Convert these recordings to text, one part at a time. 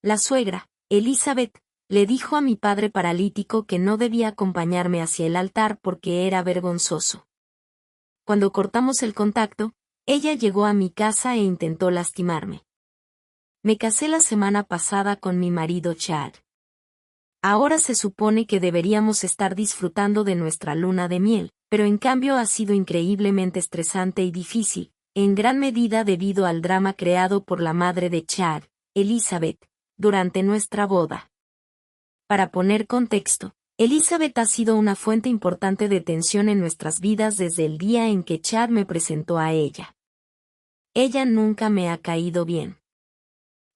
La suegra, Elizabeth, le dijo a mi padre paralítico que no debía acompañarme hacia el altar porque era vergonzoso. Cuando cortamos el contacto, ella llegó a mi casa e intentó lastimarme. Me casé la semana pasada con mi marido Chad. Ahora se supone que deberíamos estar disfrutando de nuestra luna de miel, pero en cambio ha sido increíblemente estresante y difícil, en gran medida debido al drama creado por la madre de Chad, Elizabeth, durante nuestra boda. Para poner contexto, Elizabeth ha sido una fuente importante de tensión en nuestras vidas desde el día en que Chad me presentó a ella. Ella nunca me ha caído bien.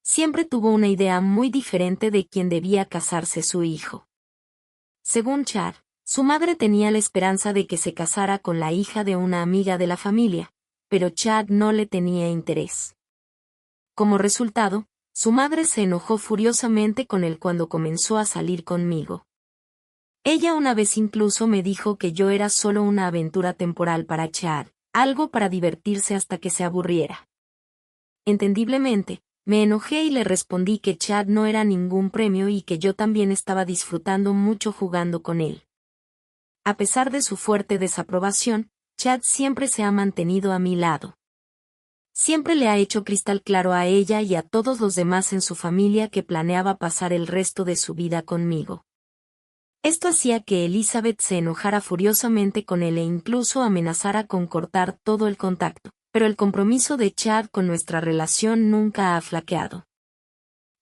Siempre tuvo una idea muy diferente de quién debía casarse su hijo. Según Chad, su madre tenía la esperanza de que se casara con la hija de una amiga de la familia, pero Chad no le tenía interés. Como resultado, su madre se enojó furiosamente con él cuando comenzó a salir conmigo. Ella una vez incluso me dijo que yo era solo una aventura temporal para Chad, algo para divertirse hasta que se aburriera. Entendiblemente, me enojé y le respondí que Chad no era ningún premio y que yo también estaba disfrutando mucho jugando con él. A pesar de su fuerte desaprobación, Chad siempre se ha mantenido a mi lado. Siempre le ha hecho cristal claro a ella y a todos los demás en su familia que planeaba pasar el resto de su vida conmigo. Esto hacía que Elizabeth se enojara furiosamente con él e incluso amenazara con cortar todo el contacto, pero el compromiso de Chad con nuestra relación nunca ha flaqueado.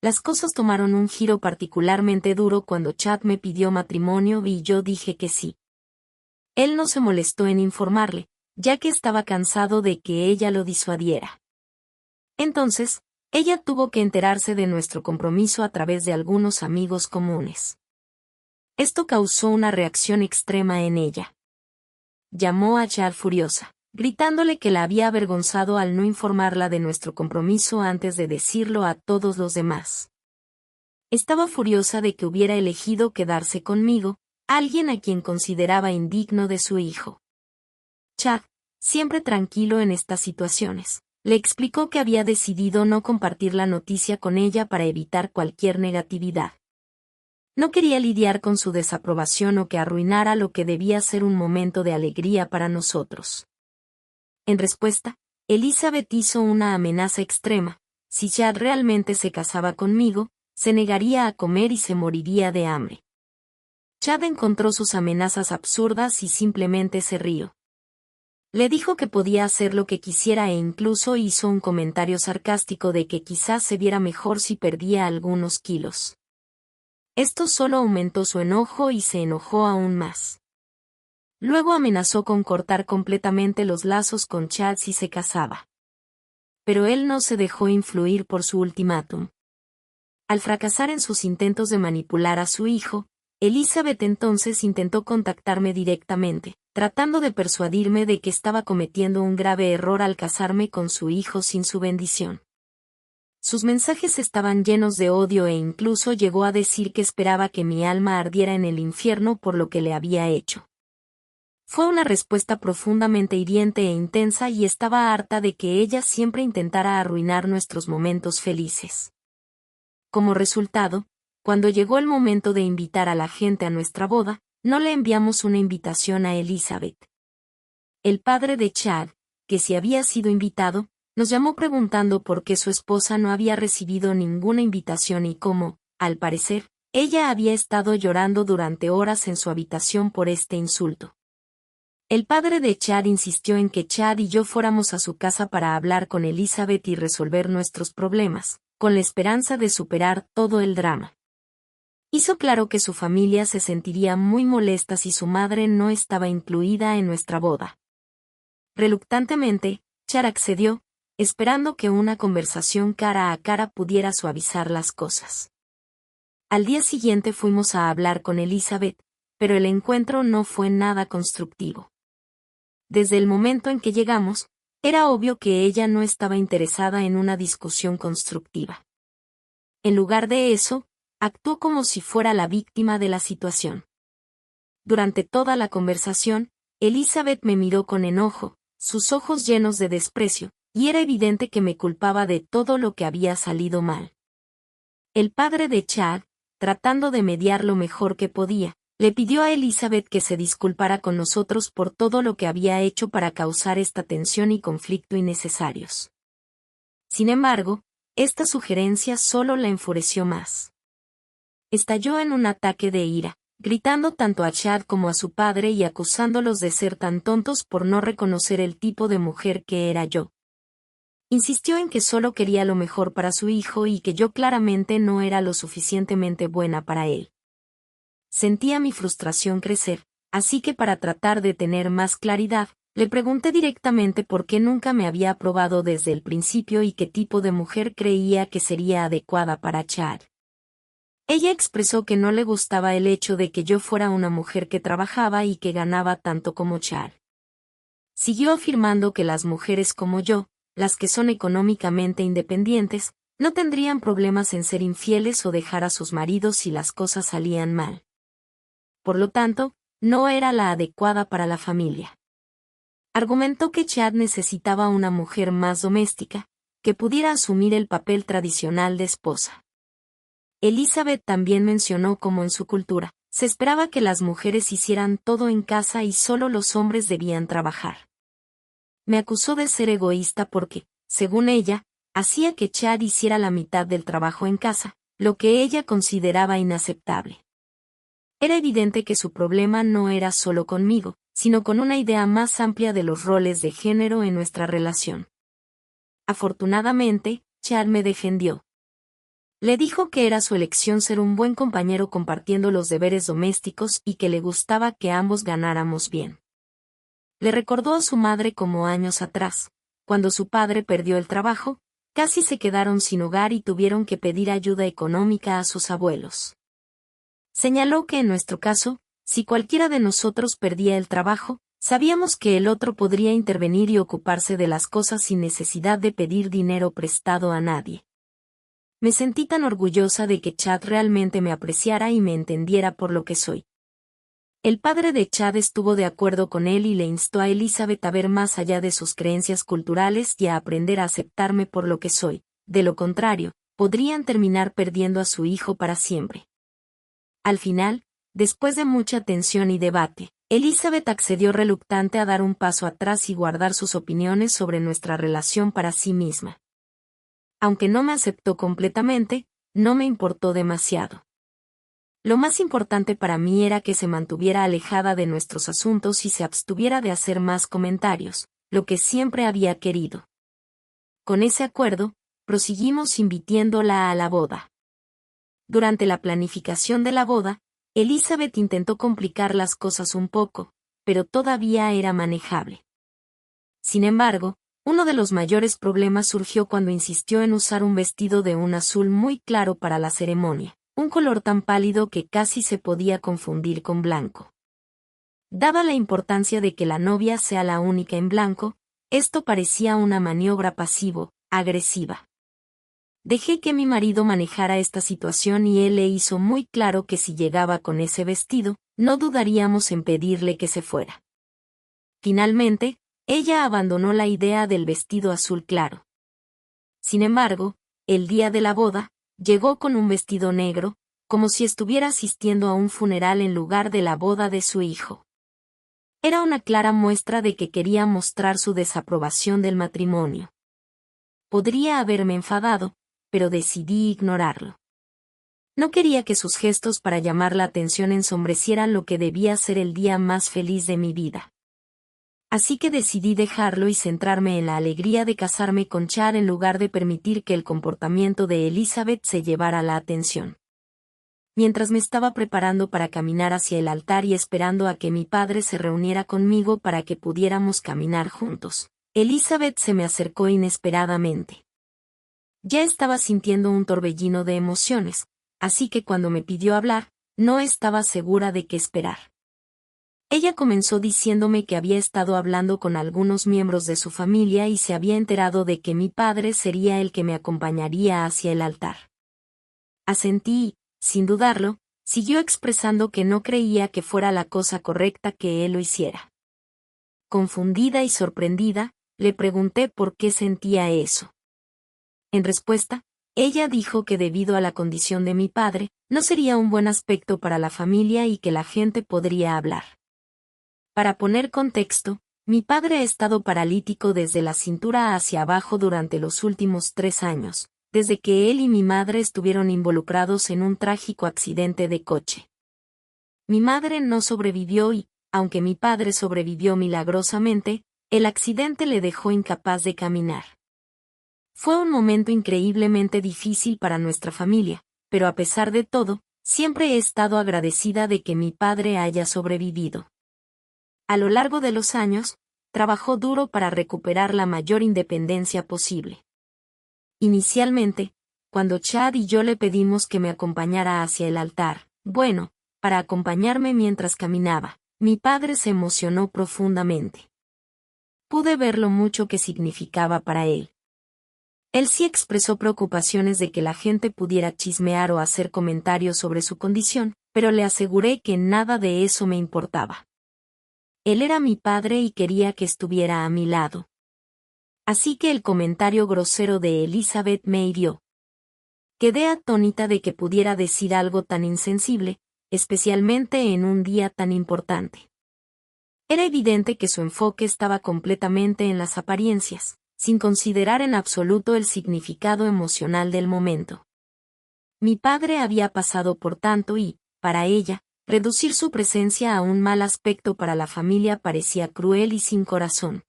Las cosas tomaron un giro particularmente duro cuando Chad me pidió matrimonio y yo dije que sí. Él no se molestó en informarle, ya que estaba cansado de que ella lo disuadiera. Entonces, ella tuvo que enterarse de nuestro compromiso a través de algunos amigos comunes. Esto causó una reacción extrema en ella. Llamó a Chad furiosa, gritándole que la había avergonzado al no informarla de nuestro compromiso antes de decirlo a todos los demás. Estaba furiosa de que hubiera elegido quedarse conmigo, alguien a quien consideraba indigno de su hijo. Chad, siempre tranquilo en estas situaciones, le explicó que había decidido no compartir la noticia con ella para evitar cualquier negatividad. No quería lidiar con su desaprobación o que arruinara lo que debía ser un momento de alegría para nosotros. En respuesta, Elizabeth hizo una amenaza extrema: si Chad realmente se casaba conmigo, se negaría a comer y se moriría de hambre. Chad encontró sus amenazas absurdas y simplemente se rió. Le dijo que podía hacer lo que quisiera e incluso hizo un comentario sarcástico de que quizás se viera mejor si perdía algunos kilos. Esto solo aumentó su enojo y se enojó aún más. Luego amenazó con cortar completamente los lazos con Chad si se casaba. Pero él no se dejó influir por su ultimátum. Al fracasar en sus intentos de manipular a su hijo, Elizabeth entonces intentó contactarme directamente, tratando de persuadirme de que estaba cometiendo un grave error al casarme con su hijo sin su bendición. Sus mensajes estaban llenos de odio e incluso llegó a decir que esperaba que mi alma ardiera en el infierno por lo que le había hecho. Fue una respuesta profundamente hiriente e intensa y estaba harta de que ella siempre intentara arruinar nuestros momentos felices. Como resultado, cuando llegó el momento de invitar a la gente a nuestra boda, no le enviamos una invitación a Elizabeth. El padre de Chad, que sí había sido invitado, nos llamó preguntando por qué su esposa no había recibido ninguna invitación y cómo, al parecer, ella había estado llorando durante horas en su habitación por este insulto. El padre de Chad insistió en que Chad y yo fuéramos a su casa para hablar con Elizabeth y resolver nuestros problemas, con la esperanza de superar todo el drama. Hizo claro que su familia se sentiría muy molesta si su madre no estaba incluida en nuestra boda. Reluctantemente, Chad accedió, esperando que una conversación cara a cara pudiera suavizar las cosas. Al día siguiente fuimos a hablar con Elizabeth, pero el encuentro no fue nada constructivo. Desde el momento en que llegamos, era obvio que ella no estaba interesada en una discusión constructiva. En lugar de eso, actuó como si fuera la víctima de la situación. Durante toda la conversación, Elizabeth me miró con enojo, sus ojos llenos de desprecio, y era evidente que me culpaba de todo lo que había salido mal. El padre de Chad, tratando de mediar lo mejor que podía, le pidió a Elizabeth que se disculpara con nosotros por todo lo que había hecho para causar esta tensión y conflicto innecesarios. Sin embargo, esta sugerencia solo la enfureció más. Estalló en un ataque de ira, gritando tanto a Chad como a su padre y acusándolos de ser tan tontos por no reconocer el tipo de mujer que era yo. Insistió en que solo quería lo mejor para su hijo y que yo claramente no era lo suficientemente buena para él. Sentía mi frustración crecer, así que para tratar de tener más claridad, le pregunté directamente por qué nunca me había aprobado desde el principio y qué tipo de mujer creía que sería adecuada para Chad. Ella expresó que no le gustaba el hecho de que yo fuera una mujer que trabajaba y que ganaba tanto como Chad. Siguió afirmando que las mujeres como yo, las que son económicamente independientes, no tendrían problemas en ser infieles o dejar a sus maridos si las cosas salían mal. Por lo tanto, no era la adecuada para la familia. Argumentó que Chad necesitaba una mujer más doméstica, que pudiera asumir el papel tradicional de esposa. Elizabeth también mencionó cómo en su cultura, se esperaba que las mujeres hicieran todo en casa y solo los hombres debían trabajar. Me acusó de ser egoísta porque, según ella, hacía que Chad hiciera la mitad del trabajo en casa, lo que ella consideraba inaceptable. Era evidente que su problema no era solo conmigo, sino con una idea más amplia de los roles de género en nuestra relación. Afortunadamente, Chad me defendió. Le dijo que era su elección ser un buen compañero compartiendo los deberes domésticos y que le gustaba que ambos ganáramos bien. Le recordó a su madre como años atrás, cuando su padre perdió el trabajo, casi se quedaron sin hogar y tuvieron que pedir ayuda económica a sus abuelos. Señaló que en nuestro caso, si cualquiera de nosotros perdía el trabajo, sabíamos que el otro podría intervenir y ocuparse de las cosas sin necesidad de pedir dinero prestado a nadie. Me sentí tan orgullosa de que Chad realmente me apreciara y me entendiera por lo que soy. El padre de Chad estuvo de acuerdo con él y le instó a Elizabeth a ver más allá de sus creencias culturales y a aprender a aceptarme por lo que soy. De lo contrario, podrían terminar perdiendo a su hijo para siempre. Al final, después de mucha tensión y debate, Elizabeth accedió reluctante a dar un paso atrás y guardar sus opiniones sobre nuestra relación para sí misma. Aunque no me aceptó completamente, no me importó demasiado. Lo más importante para mí era que se mantuviera alejada de nuestros asuntos y se abstuviera de hacer más comentarios, lo que siempre había querido. Con ese acuerdo, proseguimos invitándola a la boda. Durante la planificación de la boda, Elizabeth intentó complicar las cosas un poco, pero todavía era manejable. Sin embargo, uno de los mayores problemas surgió cuando insistió en usar un vestido de un azul muy claro para la ceremonia, un color tan pálido que casi se podía confundir con blanco. Dada la importancia de que la novia sea la única en blanco, esto parecía una maniobra pasivo-agresiva. Dejé que mi marido manejara esta situación y él le hizo muy claro que si llegaba con ese vestido, no dudaríamos en pedirle que se fuera. Finalmente, ella abandonó la idea del vestido azul claro. Sin embargo, el día de la boda, llegó con un vestido negro, como si estuviera asistiendo a un funeral en lugar de la boda de su hijo. Era una clara muestra de que quería mostrar su desaprobación del matrimonio. Podría haberme enfadado, pero decidí ignorarlo. No quería que sus gestos para llamar la atención ensombrecieran lo que debía ser el día más feliz de mi vida. Así que decidí dejarlo y centrarme en la alegría de casarme con Chad en lugar de permitir que el comportamiento de Elizabeth se llevara la atención. Mientras me estaba preparando para caminar hacia el altar y esperando a que mi padre se reuniera conmigo para que pudiéramos caminar juntos, Elizabeth se me acercó inesperadamente. Ya estaba sintiendo un torbellino de emociones, así que cuando me pidió hablar, no estaba segura de qué esperar. Ella comenzó diciéndome que había estado hablando con algunos miembros de su familia y se había enterado de que mi padre sería el que me acompañaría hacia el altar. Asentí y, sin dudarlo, siguió expresando que no creía que fuera la cosa correcta que él lo hiciera. Confundida y sorprendida, le pregunté por qué sentía eso. En respuesta, Ella dijo que debido a la condición de mi padre, no sería un buen aspecto para la familia y que la gente podría hablar. Para poner contexto, mi padre ha estado paralítico desde la cintura hacia abajo durante los últimos 3 años, desde que él y mi madre estuvieron involucrados en un trágico accidente de coche. Mi madre no sobrevivió y, aunque mi padre sobrevivió milagrosamente, el accidente le dejó incapaz de caminar. Fue un momento increíblemente difícil para nuestra familia, pero a pesar de todo, siempre he estado agradecida de que mi padre haya sobrevivido. A lo largo de los años, trabajó duro para recuperar la mayor independencia posible. Inicialmente, cuando Chad y yo le pedimos que me acompañara hacia el altar, para acompañarme mientras caminaba, mi padre se emocionó profundamente. Pude ver lo mucho que significaba para él. Él sí expresó preocupaciones de que la gente pudiera chismear o hacer comentarios sobre su condición, pero le aseguré que nada de eso me importaba. Él era mi padre y quería que estuviera a mi lado. Así que el comentario grosero de Elizabeth me hirió. Quedé atónita de que pudiera decir algo tan insensible, especialmente en un día tan importante. Era evidente que su enfoque estaba completamente en las apariencias, sin considerar en absoluto el significado emocional del momento. Mi padre había pasado por tanto y, para ella, reducir su presencia a un mal aspecto para la familia parecía cruel y sin corazón.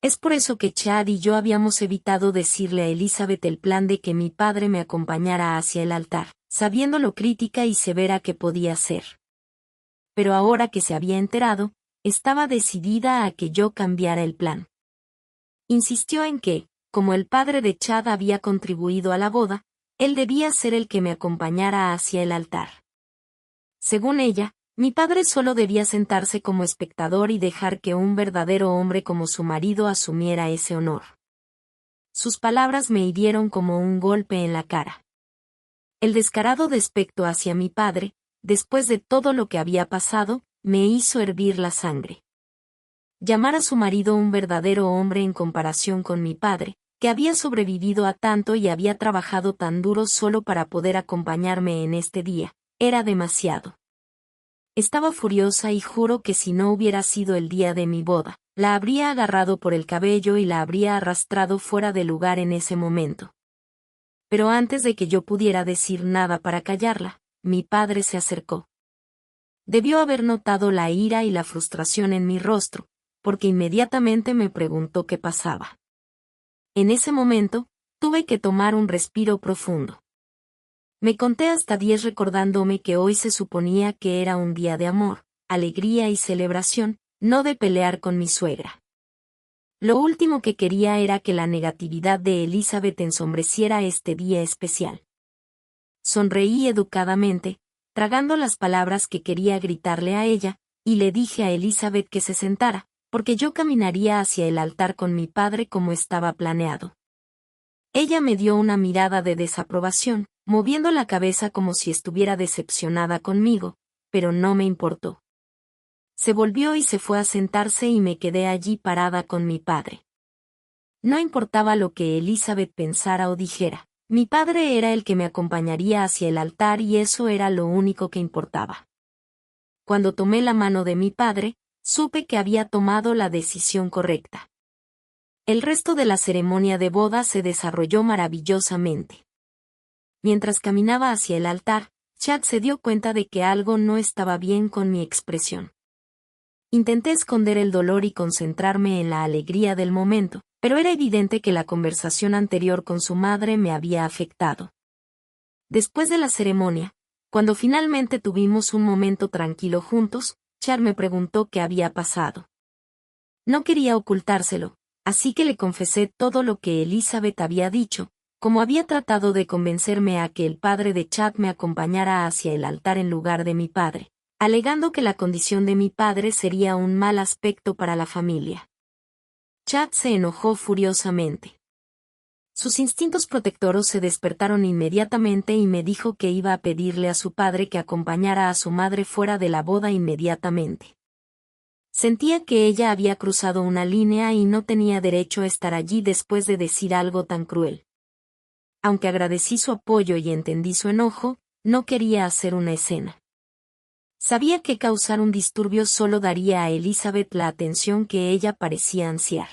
Es por eso que Chad y yo habíamos evitado decirle a Elizabeth el plan de que mi padre me acompañara hacia el altar, sabiendo lo crítica y severa que podía ser. Pero ahora que se había enterado, estaba decidida a que yo cambiara el plan. Insistió en que, como el padre de Chad había contribuido a la boda, él debía ser el que me acompañara hacia el altar. Según ella, mi padre solo debía sentarse como espectador y dejar que un verdadero hombre como su marido asumiera ese honor. Sus palabras me hirieron como un golpe en la cara. El descarado despecto hacia mi padre, después de todo lo que había pasado, me hizo hervir la sangre. Llamar a su marido un verdadero hombre en comparación con mi padre, que había sobrevivido a tanto y había trabajado tan duro solo para poder acompañarme en este día, era demasiado. Estaba furiosa y juro que si no hubiera sido el día de mi boda, la habría agarrado por el cabello y la habría arrastrado fuera de lugar en ese momento. Pero antes de que yo pudiera decir nada para callarla, mi padre se acercó. Debió haber notado la ira y la frustración en mi rostro, porque inmediatamente me preguntó qué pasaba. En ese momento, tuve que tomar un respiro profundo. Me conté hasta 10 recordándome que hoy se suponía que era un día de amor, alegría y celebración, no de pelear con mi suegra. Lo último que quería era que la negatividad de Elizabeth ensombreciera este día especial. Sonreí educadamente, tragando las palabras que quería gritarle a ella, y le dije a Elizabeth que se sentara, porque yo caminaría hacia el altar con mi padre como estaba planeado. Ella me dio una mirada de desaprobación, moviendo la cabeza como si estuviera decepcionada conmigo, pero no me importó. Se volvió y se fue a sentarse y me quedé allí parada con mi padre. No importaba lo que Elizabeth pensara o dijera, mi padre era el que me acompañaría hacia el altar y eso era lo único que importaba. Cuando tomé la mano de mi padre, supe que había tomado la decisión correcta. El resto de la ceremonia de boda se desarrolló maravillosamente. Mientras caminaba hacia el altar, Chad se dio cuenta de que algo no estaba bien con mi expresión. Intenté esconder el dolor y concentrarme en la alegría del momento, pero era evidente que la conversación anterior con su madre me había afectado. Después de la ceremonia, cuando finalmente tuvimos un momento tranquilo juntos, Chad me preguntó qué había pasado. No quería ocultárselo, así que le confesé todo lo que Elizabeth había dicho, como había tratado de convencerme a que el padre de Chad me acompañara hacia el altar en lugar de mi padre, alegando que la condición de mi padre sería un mal aspecto para la familia. Chad se enojó furiosamente. Sus instintos protectoros se despertaron inmediatamente y me dijo que iba a pedirle a su padre que acompañara a su madre fuera de la boda inmediatamente. Sentía que ella había cruzado una línea y no tenía derecho a estar allí después de decir algo tan cruel. Aunque agradecí su apoyo y entendí su enojo, no quería hacer una escena. Sabía que causar un disturbio solo daría a Elizabeth la atención que ella parecía ansiar.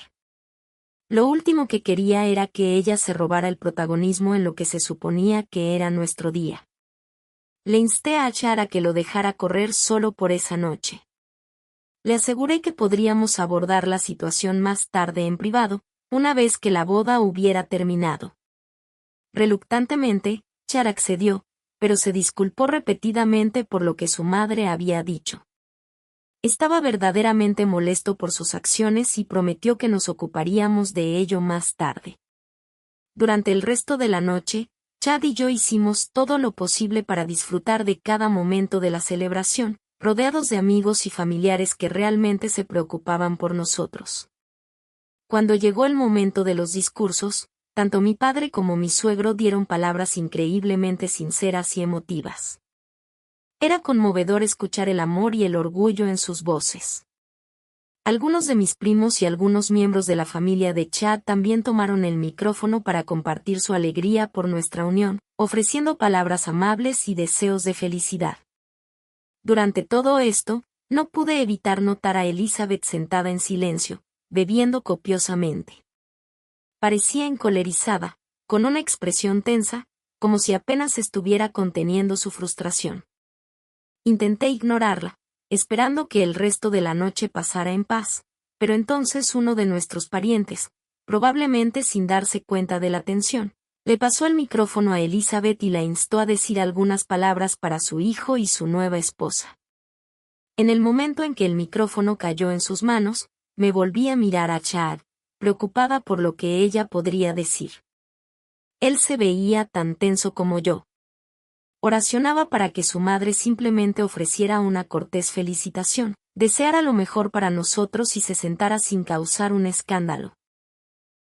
Lo último que quería era que ella se robara el protagonismo en lo que se suponía que era nuestro día. Le insté a Chad a que lo dejara correr solo por esa noche. Le aseguré que podríamos abordar la situación más tarde en privado, una vez que la boda hubiera terminado. Reluctantemente, Chad accedió, pero se disculpó repetidamente por lo que su madre había dicho. Estaba verdaderamente molesto por sus acciones y prometió que nos ocuparíamos de ello más tarde. Durante el resto de la noche, Chad y yo hicimos todo lo posible para disfrutar de cada momento de la celebración, rodeados de amigos y familiares que realmente se preocupaban por nosotros. Cuando llegó el momento de los discursos, tanto mi padre como mi suegro dieron palabras increíblemente sinceras y emotivas. Era conmovedor escuchar el amor y el orgullo en sus voces. Algunos de mis primos y algunos miembros de la familia de Chad también tomaron el micrófono para compartir su alegría por nuestra unión, ofreciendo palabras amables y deseos de felicidad. Durante todo esto, no pude evitar notar a Elizabeth sentada en silencio, bebiendo copiosamente. Parecía encolerizada, con una expresión tensa, como si apenas estuviera conteniendo su frustración. Intenté ignorarla, esperando que el resto de la noche pasara en paz, pero entonces uno de nuestros parientes, probablemente sin darse cuenta de la tensión, le pasó el micrófono a Elizabeth y la instó a decir algunas palabras para su hijo y su nueva esposa. En el momento en que el micrófono cayó en sus manos, me volví a mirar a Chad, preocupada por lo que ella podría decir. Él se veía tan tenso como yo. Oracionaba para que su madre simplemente ofreciera una cortés felicitación, deseara lo mejor para nosotros y se sentara sin causar un escándalo.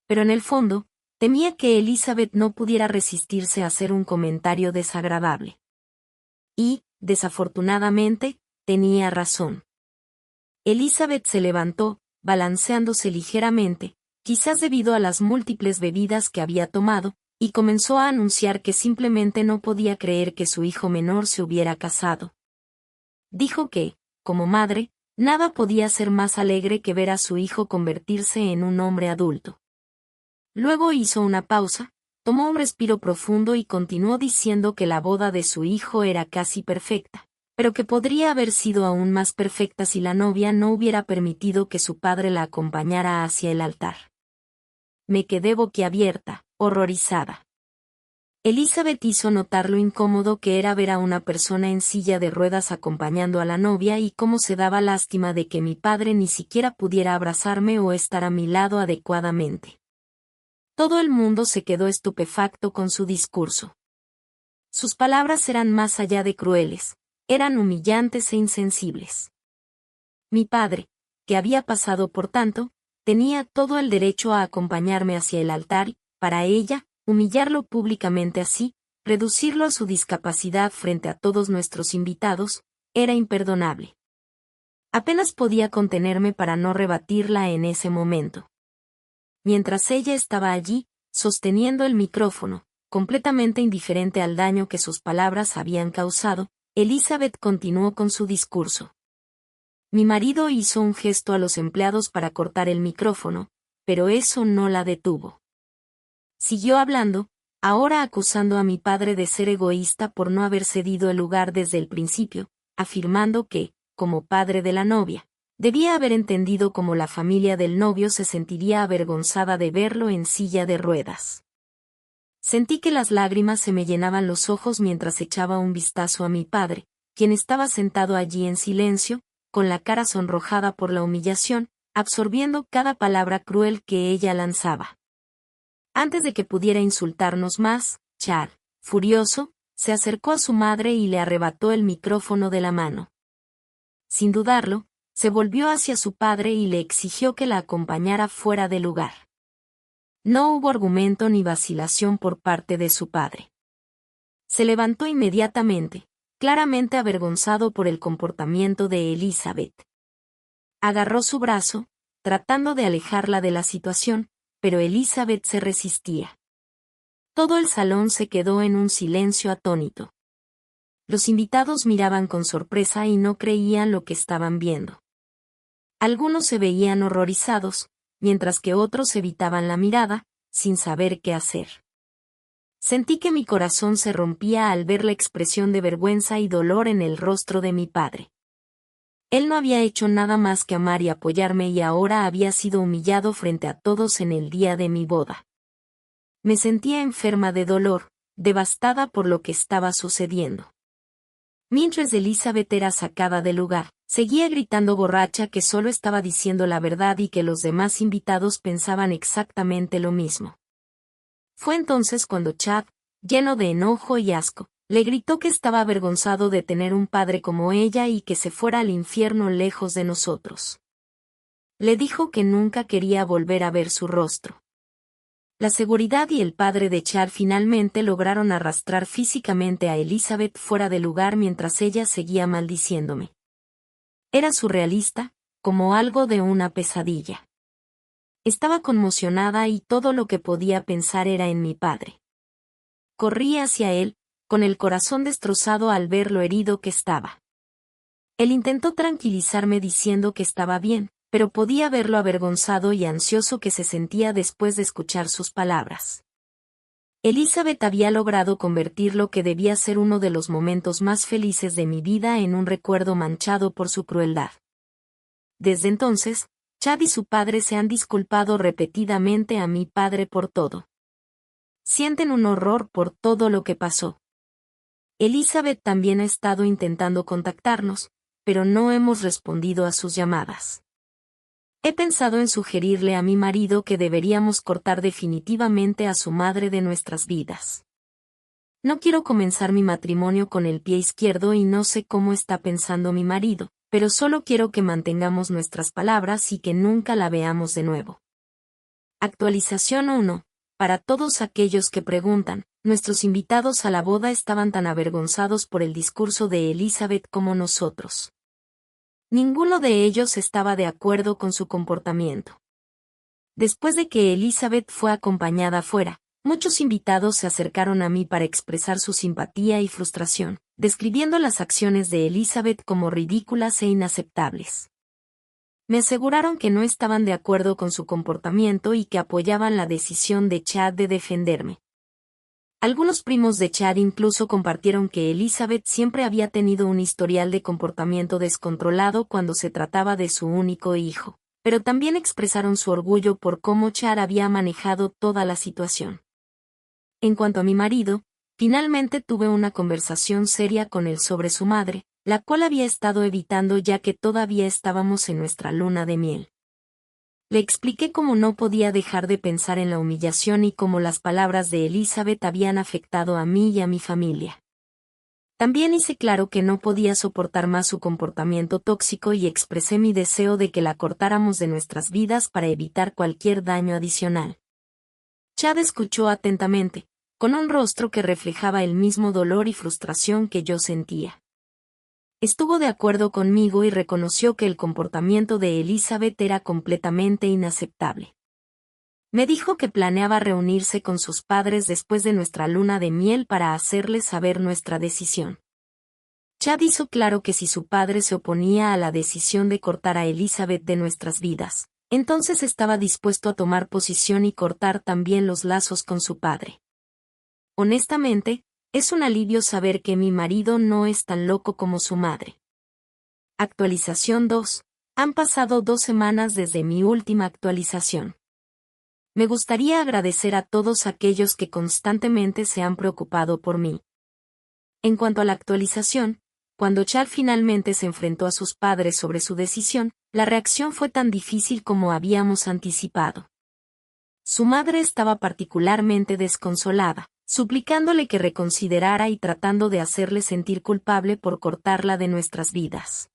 Pero en el fondo, temía que Elizabeth no pudiera resistirse a hacer un comentario desagradable. Y, desafortunadamente, tenía razón. Elizabeth se levantó, balanceándose ligeramente, quizás debido a las múltiples bebidas que había tomado, y comenzó a anunciar que simplemente no podía creer que su hijo menor se hubiera casado. Dijo que, como madre, nada podía ser más alegre que ver a su hijo convertirse en un hombre adulto. Luego hizo una pausa, tomó un respiro profundo y continuó diciendo que la boda de su hijo era casi perfecta, pero que podría haber sido aún más perfecta si la novia no hubiera permitido que su padre la acompañara hacia el altar. Me quedé boquiabierta, horrorizada. Elizabeth hizo notar lo incómodo que era ver a una persona en silla de ruedas acompañando a la novia y cómo se daba lástima de que mi padre ni siquiera pudiera abrazarme o estar a mi lado adecuadamente. Todo el mundo se quedó estupefacto con su discurso. Sus palabras eran más allá de crueles, eran humillantes e insensibles. Mi padre, que había pasado por tanto, tenía todo el derecho a acompañarme hacia el altar y, para ella, humillarlo públicamente así, reducirlo a su discapacidad frente a todos nuestros invitados, era imperdonable. Apenas podía contenerme para no rebatirla en ese momento. Mientras ella estaba allí, sosteniendo el micrófono, completamente indiferente al daño que sus palabras habían causado, Elizabeth continuó con su discurso. Mi marido hizo un gesto a los empleados para cortar el micrófono, pero eso no la detuvo. Siguió hablando, ahora acusando a mi padre de ser egoísta por no haber cedido el lugar desde el principio, afirmando que, como padre de la novia, debía haber entendido cómo la familia del novio se sentiría avergonzada de verlo en silla de ruedas. Sentí que las lágrimas se me llenaban los ojos mientras echaba un vistazo a mi padre, quien estaba sentado allí en silencio, con la cara sonrojada por la humillación, absorbiendo cada palabra cruel que ella lanzaba. Antes de que pudiera insultarnos más, Chad, furioso, se acercó a su madre y le arrebató el micrófono de la mano. Sin dudarlo, se volvió hacia su padre y le exigió que la acompañara fuera del lugar. No hubo argumento ni vacilación por parte de su padre. Se levantó inmediatamente, claramente avergonzado por el comportamiento de Elizabeth. Agarró su brazo, tratando de alejarla de la situación, pero Elizabeth se resistía. Todo el salón se quedó en un silencio atónito. Los invitados miraban con sorpresa y no creían lo que estaban viendo. Algunos se veían horrorizados, mientras que otros evitaban la mirada, sin saber qué hacer. Sentí que mi corazón se rompía al ver la expresión de vergüenza y dolor en el rostro de mi padre. Él no había hecho nada más que amar y apoyarme y ahora había sido humillado frente a todos en el día de mi boda. Me sentía enferma de dolor, devastada por lo que estaba sucediendo. Mientras Elizabeth era sacada del lugar, seguía gritando borracha que solo estaba diciendo la verdad y que los demás invitados pensaban exactamente lo mismo. Fue entonces cuando Chad, lleno de enojo y asco, le gritó que estaba avergonzado de tener un padre como ella y que se fuera al infierno lejos de nosotros. Le dijo que nunca quería volver a ver su rostro. La seguridad y el padre de Chad finalmente lograron arrastrar físicamente a Elizabeth fuera del lugar mientras ella seguía maldiciéndome. Era surrealista, como algo de una pesadilla. Estaba conmocionada y todo lo que podía pensar era en mi padre. Corrí hacia él, con el corazón destrozado al ver lo herido que estaba. Él intentó tranquilizarme diciendo que estaba bien, pero podía ver lo avergonzado y ansioso que se sentía después de escuchar sus palabras. Elizabeth había logrado convertir lo que debía ser uno de los momentos más felices de mi vida en un recuerdo manchado por su crueldad. Desde entonces, Chad y su padre se han disculpado repetidamente a mi padre por todo. Sienten un horror por todo lo que pasó. Elizabeth también ha estado intentando contactarnos, pero no hemos respondido a sus llamadas. He pensado en sugerirle a mi marido que deberíamos cortar definitivamente a su madre de nuestras vidas. No quiero comenzar mi matrimonio con el pie izquierdo y no sé cómo está pensando mi marido, pero solo quiero que mantengamos nuestras palabras y que nunca la veamos de nuevo. Actualización 1. Para todos aquellos que preguntan, nuestros invitados a la boda estaban tan avergonzados por el discurso de Elizabeth como nosotros. Ninguno de ellos estaba de acuerdo con su comportamiento. Después de que Elizabeth fue acompañada afuera, muchos invitados se acercaron a mí para expresar su simpatía y frustración, describiendo las acciones de Elizabeth como ridículas e inaceptables. Me aseguraron que no estaban de acuerdo con su comportamiento y que apoyaban la decisión de Chad de defenderme. Algunos primos de Chad incluso compartieron que Elizabeth siempre había tenido un historial de comportamiento descontrolado cuando se trataba de su único hijo, pero también expresaron su orgullo por cómo Chad había manejado toda la situación. En cuanto a mi marido, finalmente tuve una conversación seria con él sobre su madre, la cual había estado evitando ya que todavía estábamos en nuestra luna de miel. Le expliqué cómo no podía dejar de pensar en la humillación y cómo las palabras de Elizabeth habían afectado a mí y a mi familia. También hice claro que no podía soportar más su comportamiento tóxico y expresé mi deseo de que la cortáramos de nuestras vidas para evitar cualquier daño adicional. Chad escuchó atentamente, con un rostro que reflejaba el mismo dolor y frustración que yo sentía. Estuvo de acuerdo conmigo y reconoció que el comportamiento de Elizabeth era completamente inaceptable. Me dijo que planeaba reunirse con sus padres después de nuestra luna de miel para hacerles saber nuestra decisión. Chad hizo claro que si su padre se oponía a la decisión de cortar a Elizabeth de nuestras vidas, entonces estaba dispuesto a tomar posición y cortar también los lazos con su padre. Honestamente, es un alivio saber que mi marido no es tan loco como su madre. Actualización 2. Han pasado 2 semanas desde mi última actualización. Me gustaría agradecer a todos aquellos que constantemente se han preocupado por mí. En cuanto a la actualización, cuando Chad finalmente se enfrentó a sus padres sobre su decisión, la reacción fue tan difícil como habíamos anticipado. Su madre estaba particularmente desconsolada, suplicándole que reconsiderara y tratando de hacerle sentir culpable por cortarla de nuestras vidas.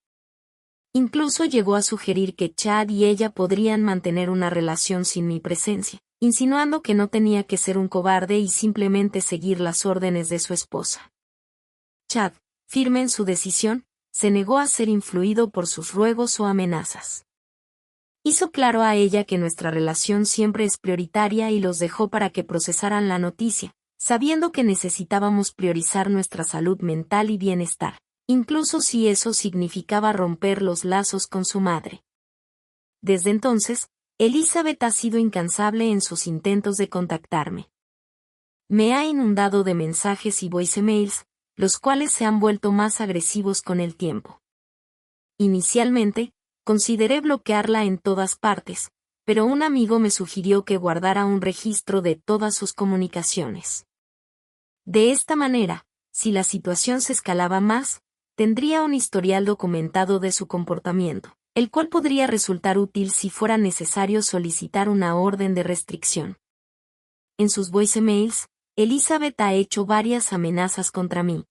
Incluso llegó a sugerir que Chad y ella podrían mantener una relación sin mi presencia, insinuando que no tenía que ser un cobarde y simplemente seguir las órdenes de su esposa. Chad, firme en su decisión, se negó a ser influido por sus ruegos o amenazas. Hizo claro a ella que nuestra relación siempre es prioritaria y los dejó para que procesaran la noticia, sabiendo que necesitábamos priorizar nuestra salud mental y bienestar, incluso si eso significaba romper los lazos con su madre. Desde entonces, Elizabeth ha sido incansable en sus intentos de contactarme. Me ha inundado de mensajes y voicemails, los cuales se han vuelto más agresivos con el tiempo. Inicialmente, consideré bloquearla en todas partes, pero un amigo me sugirió que guardara un registro de todas sus comunicaciones. De esta manera, si la situación se escalaba más, tendría un historial documentado de su comportamiento, el cual podría resultar útil si fuera necesario solicitar una orden de restricción. En sus voicemails, Elizabeth ha hecho varias amenazas contra mí.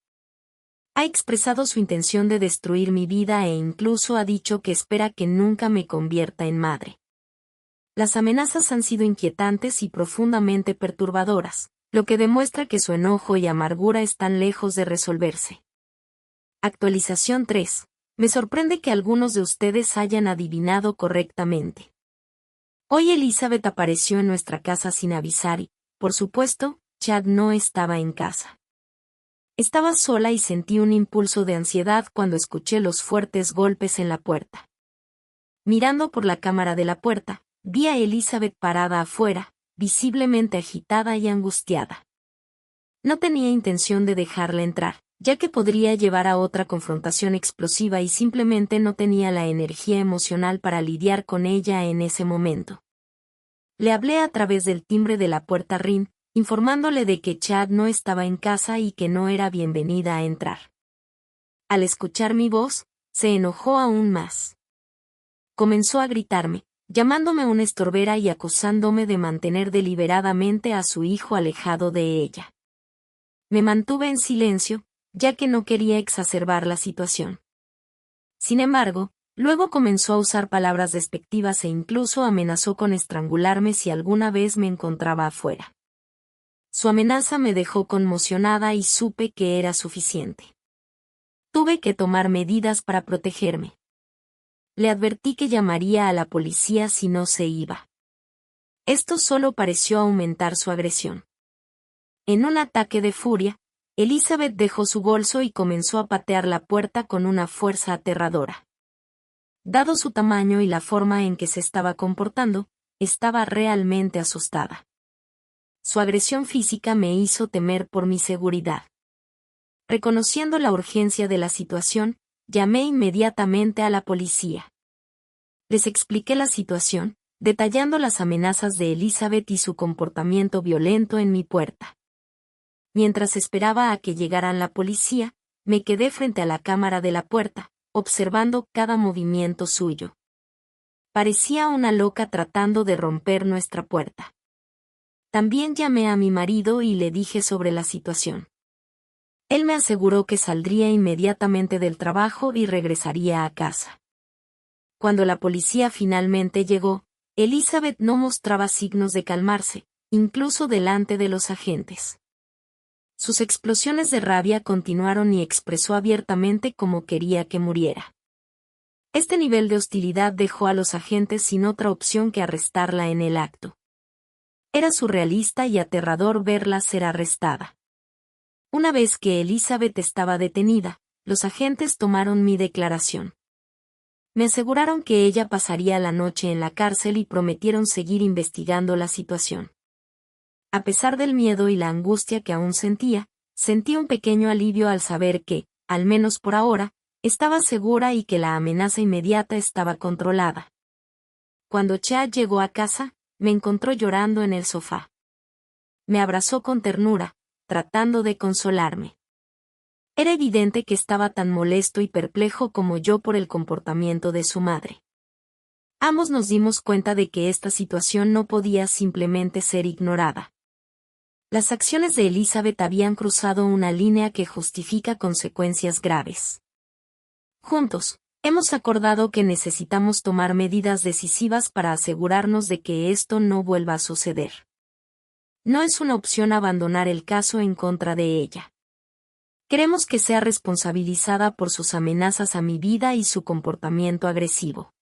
Ha expresado su intención de destruir mi vida e incluso ha dicho que espera que nunca me convierta en madre. Las amenazas han sido inquietantes y profundamente perturbadoras, lo que demuestra que su enojo y amargura están lejos de resolverse. Actualización 3. Me sorprende que algunos de ustedes hayan adivinado correctamente. Hoy Elizabeth apareció en nuestra casa sin avisar y, por supuesto, Chad no estaba en casa. Estaba sola y sentí un impulso de ansiedad cuando escuché los fuertes golpes en la puerta. Mirando por la cámara de la puerta, vi a Elizabeth parada afuera, visiblemente agitada y angustiada. No tenía intención de dejarla entrar, ya que podría llevar a otra confrontación explosiva y simplemente no tenía la energía emocional para lidiar con ella en ese momento. Le hablé a través del timbre de la puerta Rin, informándole de que Chad no estaba en casa y que no era bienvenida a entrar. Al escuchar mi voz, se enojó aún más. Comenzó a gritarme, llamándome una estorbera y acusándome de mantener deliberadamente a su hijo alejado de ella. Me mantuve en silencio, ya que no quería exacerbar la situación. Sin embargo, luego comenzó a usar palabras despectivas e incluso amenazó con estrangularme si alguna vez me encontraba afuera. Su amenaza me dejó conmocionada y supe que era suficiente. Tuve que tomar medidas para protegerme. Le advertí que llamaría a la policía si no se iba. Esto solo pareció aumentar su agresión. En un ataque de furia, Elizabeth dejó su bolso y comenzó a patear la puerta con una fuerza aterradora. Dado su tamaño y la forma en que se estaba comportando, estaba realmente asustada. Su agresión física me hizo temer por mi seguridad. Reconociendo la urgencia de la situación, llamé inmediatamente a la policía. Les expliqué la situación, detallando las amenazas de Elizabeth y su comportamiento violento en mi puerta. Mientras esperaba a que llegaran la policía, me quedé frente a la cámara de la puerta, observando cada movimiento suyo. Parecía una loca tratando de romper nuestra puerta. También llamé a mi marido y le dije sobre la situación. Él me aseguró que saldría inmediatamente del trabajo y regresaría a casa. Cuando la policía finalmente llegó, Elizabeth no mostraba signos de calmarse, incluso delante de los agentes. Sus explosiones de rabia continuaron y expresó abiertamente cómo quería que muriera. Este nivel de hostilidad dejó a los agentes sin otra opción que arrestarla en el acto. Era surrealista y aterrador verla ser arrestada. Una vez que Elizabeth estaba detenida, los agentes tomaron mi declaración. Me aseguraron que ella pasaría la noche en la cárcel y prometieron seguir investigando la situación. A pesar del miedo y la angustia que aún sentía, sentí un pequeño alivio al saber que, al menos por ahora, estaba segura y que la amenaza inmediata estaba controlada. Cuando Chad llegó a casa, me encontró llorando en el sofá. Me abrazó con ternura, tratando de consolarme. Era evidente que estaba tan molesto y perplejo como yo por el comportamiento de su madre. Ambos nos dimos cuenta de que esta situación no podía simplemente ser ignorada. Las acciones de Elizabeth habían cruzado una línea que justifica consecuencias graves. Juntos, hemos acordado que necesitamos tomar medidas decisivas para asegurarnos de que esto no vuelva a suceder. No es una opción abandonar el caso en contra de ella. Queremos que sea responsabilizada por sus amenazas a mi vida y su comportamiento agresivo.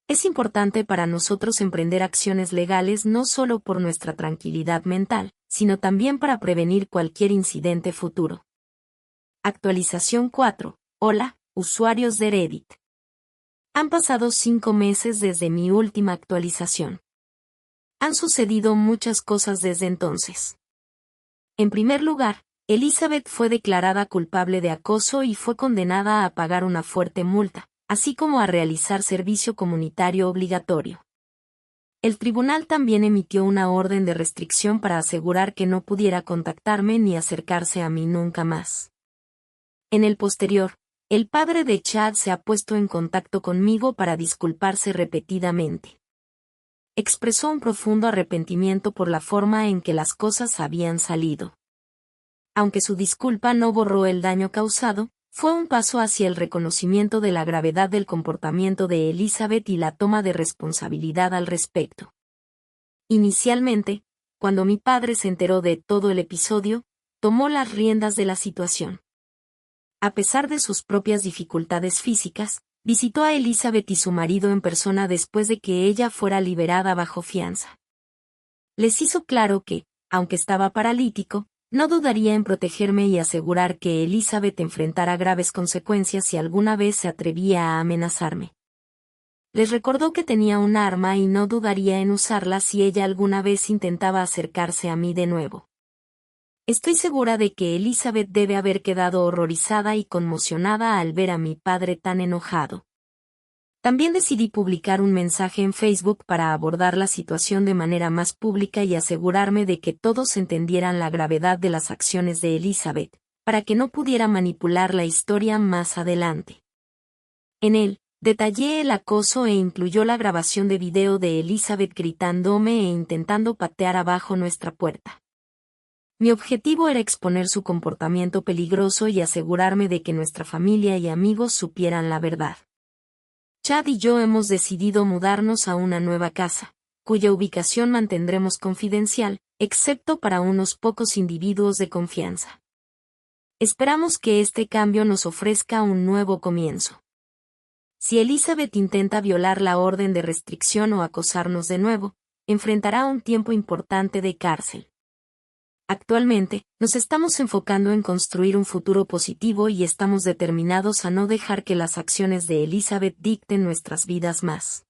Es importante para nosotros emprender acciones legales no solo por nuestra tranquilidad mental, sino también para prevenir cualquier incidente futuro. Actualización 4. Hola, usuarios de Reddit. Han pasado 5 meses desde mi última actualización. Han sucedido muchas cosas desde entonces. En primer lugar, Elizabeth fue declarada culpable de acoso y fue condenada a pagar una fuerte multa, así como a realizar servicio comunitario obligatorio. El tribunal también emitió una orden de restricción para asegurar que no pudiera contactarme ni acercarse a mí nunca más. En el posterior, el padre de Chad se ha puesto en contacto conmigo para disculparse repetidamente. Expresó un profundo arrepentimiento por la forma en que las cosas habían salido. Aunque su disculpa no borró el daño causado, fue un paso hacia el reconocimiento de la gravedad del comportamiento de Elizabeth y la toma de responsabilidad al respecto. Inicialmente, cuando mi padre se enteró de todo el episodio, tomó las riendas de la situación. A pesar de sus propias dificultades físicas, visitó a Elizabeth y su marido en persona después de que ella fuera liberada bajo fianza. Les hizo claro que, aunque estaba paralítico, no dudaría en protegerme y asegurar que Elizabeth enfrentara graves consecuencias si alguna vez se atrevía a amenazarme. Les recordó que tenía un arma y no dudaría en usarla si ella alguna vez intentaba acercarse a mí de nuevo. Estoy segura de que Elizabeth debe haber quedado horrorizada y conmocionada al ver a mi padre tan enojado. También decidí publicar un mensaje en Facebook para abordar la situación de manera más pública y asegurarme de que todos entendieran la gravedad de las acciones de Elizabeth, para que no pudiera manipular la historia más adelante. En él, detallé el acoso e incluyó la grabación de video de Elizabeth gritándome e intentando patear abajo nuestra puerta. Mi objetivo era exponer su comportamiento peligroso y asegurarme de que nuestra familia y amigos supieran la verdad. Chad y yo hemos decidido mudarnos a una nueva casa, cuya ubicación mantendremos confidencial, excepto para unos pocos individuos de confianza. Esperamos que este cambio nos ofrezca un nuevo comienzo. Si Elizabeth intenta violar la orden de restricción o acosarnos de nuevo, enfrentará un tiempo importante de cárcel. Actualmente, nos estamos enfocando en construir un futuro positivo y estamos determinados a no dejar que las acciones de Elizabeth dicten nuestras vidas más.